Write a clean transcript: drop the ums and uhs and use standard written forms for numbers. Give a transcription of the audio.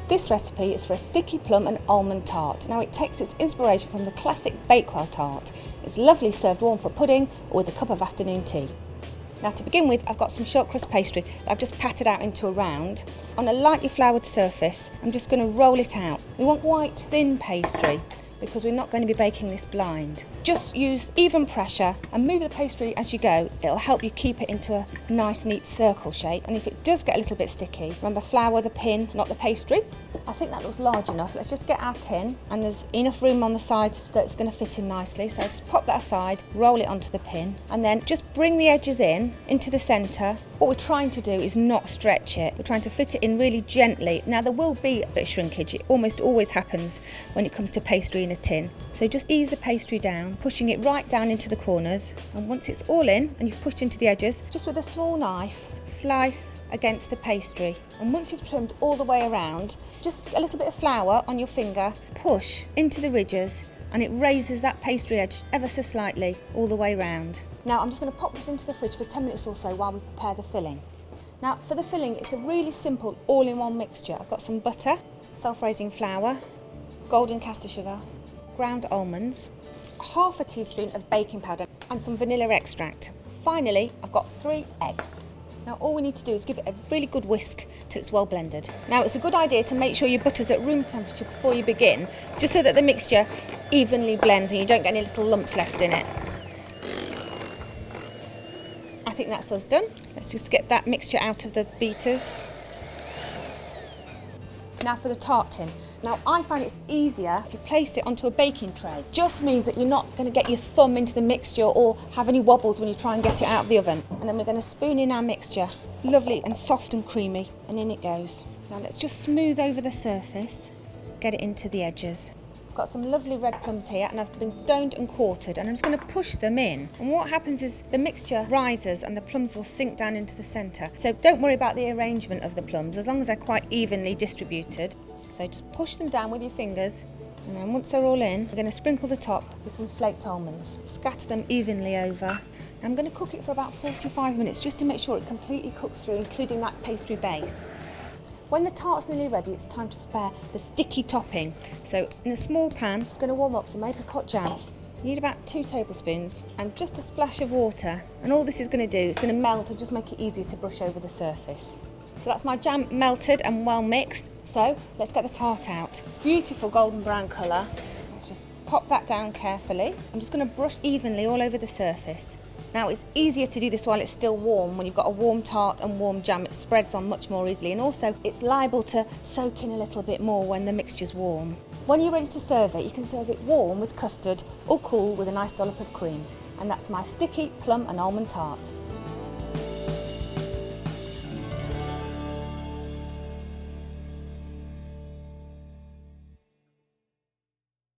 This recipe is for a sticky plum and almond tart. Now it takes its inspiration from the classic Bakewell tart. It's lovely served warm for pudding or with a cup of afternoon tea. Now to begin with, I've got some short crust pastry that I've just patted out into a round. On a lightly floured surface, I'm just going to roll it out. We want white, thin pastry because we're not going to be baking this blind. Just use even pressure and move the pastry as you go. It'll help you keep it into a nice neat circle shape, and if it does get a little bit sticky, remember, flour the pin, not the pastry. I think that looks large enough. Let's just get our tin, and there's enough room on the sides that it's going to fit in nicely, so just pop that aside, roll it onto the pin, and then just bring the edges in into the centre. What we're trying to do is not stretch it. We're trying to fit it in really gently. Now there will be a bit of shrinkage. It almost always happens when it comes to pastry in a tin. So just ease the pastry down, pushing it right down into the corners. And once it's all in and you've pushed into the edges, just with a small knife, slice against the pastry. And once you've trimmed all the way around, just a little bit of flour on your finger, push into the ridges, and it raises that pastry edge ever so slightly all the way round. Now I'm just going to pop this into the fridge for 10 minutes or so while we prepare the filling. Now for the filling, it's a really simple all-in-one mixture. I've got some butter, self-raising flour, golden caster sugar, ground almonds, half a teaspoon of baking powder and some vanilla extract. Finally, I've got 3 eggs. Now all we need to do is give it a really good whisk till it's well blended. Now it's a good idea to make sure your butter's at room temperature before you begin, just so that the mixture evenly blends and you don't get any little lumps left in it. I think that's us done. Let's just get that mixture out of the beaters. Now for the tart tin. Now I find it's easier if you place it onto a baking tray. Just means that you're not going to get your thumb into the mixture or have any wobbles when you try and get it out of the oven. And then we're going to spoon in our mixture. Lovely and soft and creamy. And in it goes. Now let's just smooth over the surface. Get it into the edges. Got some lovely red plums here, and I've been stoned and quartered, and I'm just going to push them in. And what happens is the mixture rises and the plums will sink down into the centre. So don't worry about the arrangement of the plums, as long as they're quite evenly distributed. So just push them down with your fingers, and then once they're all in, we're going to sprinkle the top with some flaked almonds. Scatter them evenly over. I'm going to cook it for about 45 minutes just to make sure it completely cooks through, including that pastry base. When the tart's nearly ready, it's time to prepare the sticky topping. So in a small pan, I'm just going to warm up some apricot jam. You need about 2 tablespoons and just a splash of water. And all this is going to do is going to melt and just make it easier to brush over the surface. So that's my jam melted and well mixed. So let's get the tart out. Beautiful golden brown colour. Let's just pop that down carefully. I'm just going to brush evenly all over the surface. Now it's easier to do this while it's still warm. When you've got a warm tart and warm jam, it spreads on much more easily, and also it's liable to soak in a little bit more when the mixture's warm. When you're ready to serve it, you can serve it warm with custard or cool with a nice dollop of cream. And that's my sticky plum and almond tart.